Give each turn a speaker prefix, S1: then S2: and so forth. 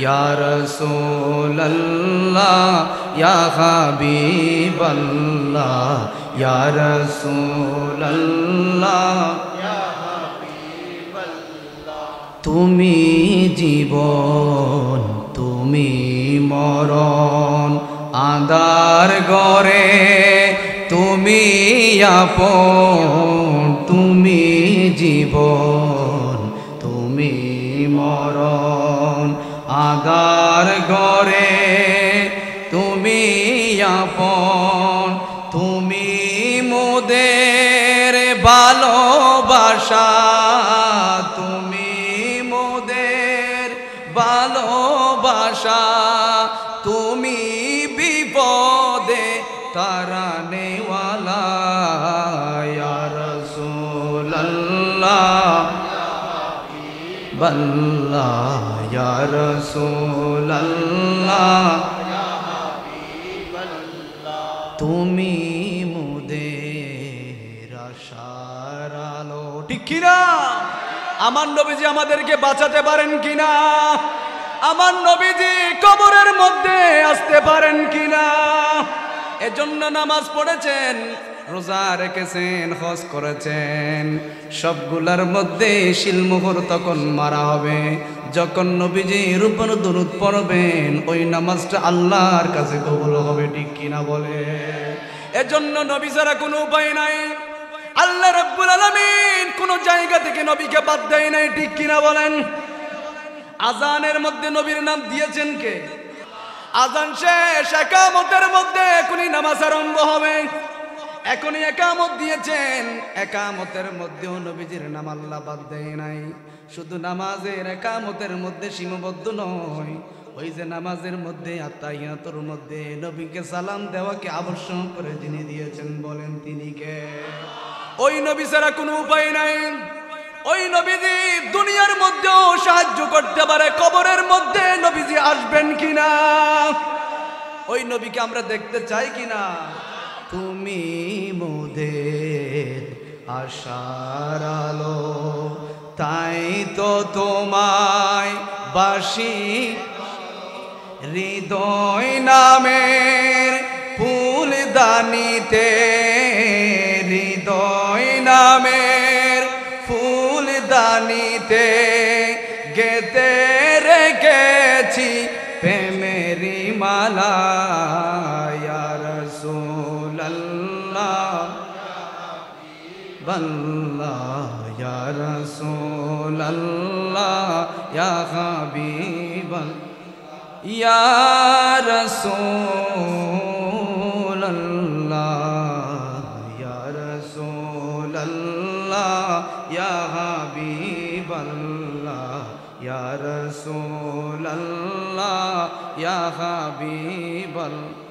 S1: ইয়া রাসূলুল্লাহ ইয়া হাবিবাল্লাহ ইয়া রাসূলুল্লাহ ইয়া হাবিবাল্লাহ তুমি জীবন তুমি মরণ আঁধার ঘরে তুমি আপন তুমি জীবন তুমি মরণ আঁধার ঘরে তুমি আপন তুমি মোদের ভালোবাসা তুমি মোদের ভালোবাসা তুমি বিপদে তারানেওয়ালা ইয়া রাসূলুল্লাহ বাল্লাহ ইয়া রাসূলুল্লাহ তুমি মোদের আশার আলো ঠিক কিনা আমার নবীজি আমাদেরকে বাঁচাতে পারেন কিনা আমার নবীজি কবরের মধ্যে আসতে পারেন কিনা এজন্য নামাজ পড়েছেন রোজা রেখেছেন হজ করেছেন সবগুলার মধ্যে শিলমোহর তখন মারা হবে যখন নবীজির উপর দরুদ পড়বেন ওই নামাজটা আল্লাহর কাছে কবুল হবে ঠিক কিনা বলে এজন্য নবী ছাড়া কোনো উপায় নাই আল্লাহ রাব্বুল আলামিন কোন জায়গা থেকে নবীকে বাদ দেয় নাই ঠিক কিনা বলেন আজানের মধ্যে নবীর নাম দিয়েছেন কে আজান শেষ একামতের মধ্যে এখনই নামাজ আরম্ভ হবে এখনই একামত দিয়েছেন একামতের মধ্যেও নবীজির নাম আল্লাহ বাদ দেয় নাই শুধু নামাজের একামতের মধ্যে সীমাবদ্ধ নয় ওই যে নামাজের মধ্যে আত্তাহিয়াতুর মধ্যে নবীকে সালাম দেওয়াকে আবশ্যক করে যিনি দিয়েছেন বলেন তিনি কে ওই নবী ছাড়া কোনো উপায় নাই ওই নবীজি দুনিয়ার মধ্যেও সাহায্য করতে পারে কবরের মধ্যে নবীজি আসবেন কিনা ওই নবীকে আমরা দেখতে চাই কিনা তুমি মোদের আশার আলো তাই তো তোমায় বাসি হৃদয় নামের ফুলদানিতে হৃদয় নামের ফুলদানিতে গেতে রেখেছি প্রেমেরি মালা ইয়া রাসূলুল্লাহ বাল্লাহ ইয়া রাসূলুল্লাহ ইয়া হাবিবাল্লাহ ইয়া রাসূলুল্লাহ ইয়া রাসূলুল্লাহ ইয়া হাবিবাল্লাহ ইয়া রাসূলুল্লাহ ইয়া হাবিবাল্লাহ